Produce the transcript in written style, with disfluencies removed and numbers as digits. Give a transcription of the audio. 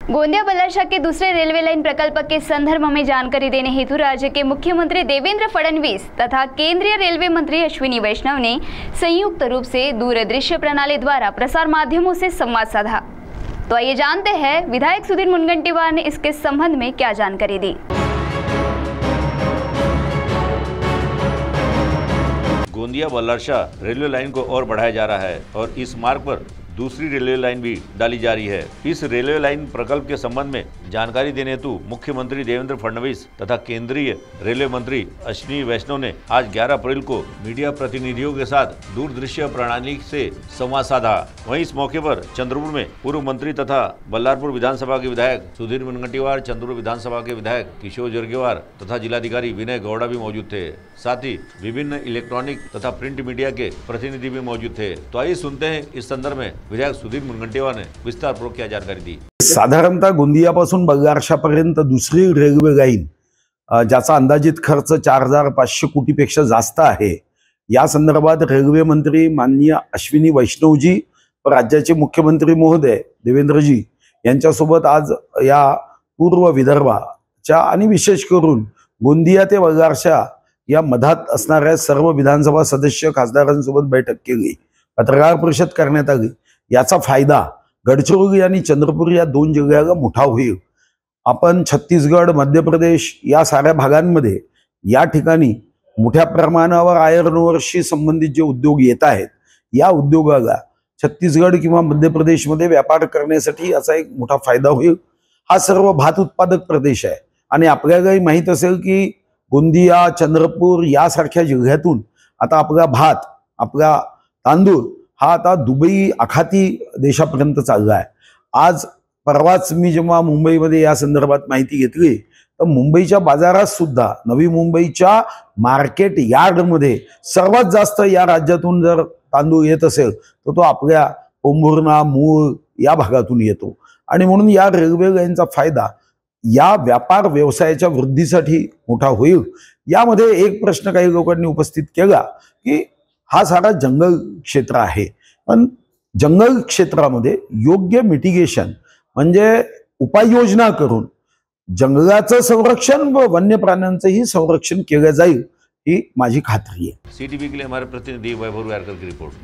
गोंदिया बल्लारशाह के दूसरे railway line प्रकल्प के संदर्भ में जानकारी देने हेतु राज्य के मुख्यमंत्री देवेंद्र फडणवीस तथा केंद्रीय रेलवे मंत्री अश्विनी वैष्णव ने संयुक्त रूप से दूरदृश्य प्रणाली द्वारा प्रसार माध्यमों से संवाद साधा। तो आइए जानते हैं विधायक सुधीर मुनगंटीवार ने इसके संबंध में क्या जानकारी दी। गोंदिया बल्लारशाह रेलवे लाइन को और बढ़ाया जा रहा है और इस मार्ग पर दूसरी रेलवे लाइन भी डाली जा रही है। इस रेलवे लाइन प्रकल्प के संबंध में जानकारी देने हेतु मुख्यमंत्री देवेंद्र फडणवीस तथा केंद्रीय रेलवे मंत्री अश्विनी वैष्णव ने आज 11 अप्रैल को मीडिया प्रतिनिधियों के साथ दूरदृश्य प्रणाली से संवाद साधा। वहीं इस मौके पर चंद्रपुर में पूर्व मंत्री तथा बल्लारपुर विधानसभा के विधायक सुधीर मुनगंटीवार, चंद्रपुर विधानसभा के विधायक किशोर जरगेवार तथा जिलाधिकारी विनय गौड़ा भी मौजूद थे। साथ ही विभिन्न इलेक्ट्रॉनिक तथा प्रिंट मीडिया के प्रतिनिधि भी मौजूद थे। तो आइए सुनते हैं इस संदर्भ में विधायक सुधीर मुनगंटीवार ने विस्तारपूर्वक क्या जानकारी दी। साधारणतः गोंदियापासून बल्लारशाहपर्यंत दुसरी रेल्वे लाईन ज्याचा अंदाजित खर्च 4500 कोटीपेक्षा जास्त आहे, या संदर्भात रेल्वे मंत्री माननीय अश्विनी वैष्णवजी व राज्याचे मुख्यमंत्री महोदय देवेंद्रजी यांच्यासोबत आज या पूर्व विदर्भाच्या आणि विशेष करून गोंदिया ते बल्लारशाह या मधात असणाऱ्या सर्व विधानसभा सदस्य खासदारांसोबत बैठक केली, पत्रकार परिषद करण्यात आली। याचा फायदा गडचिरोली आणि चंद्रपूर या दोन जिल्ह्याला मोठा होईल। आपण छत्तीसगड, मध्य प्रदेश या साऱ्या भागांमध्ये या ठिकाणी मोठ्या प्रमाणावर आयर्न ओरशी संबंधित जे उद्योग येत आहेत, या उद्योगाला छत्तीसगड किंवा मध्य प्रदेशमध्ये व्यापार करण्यासाठी याचा एक मोठा फायदा होईल। हा सर्व भात उत्पादक प्रदेश आहे आणि आपल्यालाही माहित असेल की गोंदिया, चंद्रपूर यासारख्या जिल्ह्यातून आता आपला भात, आपला तांदूळ हा आता दुबई आखाती देशापर्यंत चालला आहे। आज परवाच मी जेव्हा मुंबईमध्ये या संदर्भात माहिती घेतली तर मुंबईच्या बाजारात सुद्धा नवी मुंबईच्या मार्केट यार्डमध्ये सर्वात जास्त या राज्यातून जर तांदूळ येत असेल तर तो आपल्या पोंभुर्णा, मूळ या भागातून येतो आणि म्हणून या रेल्वे लाईनचा फायदा या व्यापार व्यवसायाच्या वृद्धीसाठी मोठा होईल। यामध्ये एक प्रश्न काही लोकांनी उपस्थित केला की हा सारा जंगल क्षेत्र आहे, पण जंगल क्षेत्रामध्ये योग्य मिटिगेशन म्हणजे उपाययोजना करून जंगलाचं संरक्षण व वन्य प्राण्यांचंही संरक्षण केलं जाईल, ही माझी खात्री आहे। CTV के लिए हमारे प्रतिनिधि वैभव यारकर की रिपोर्ट।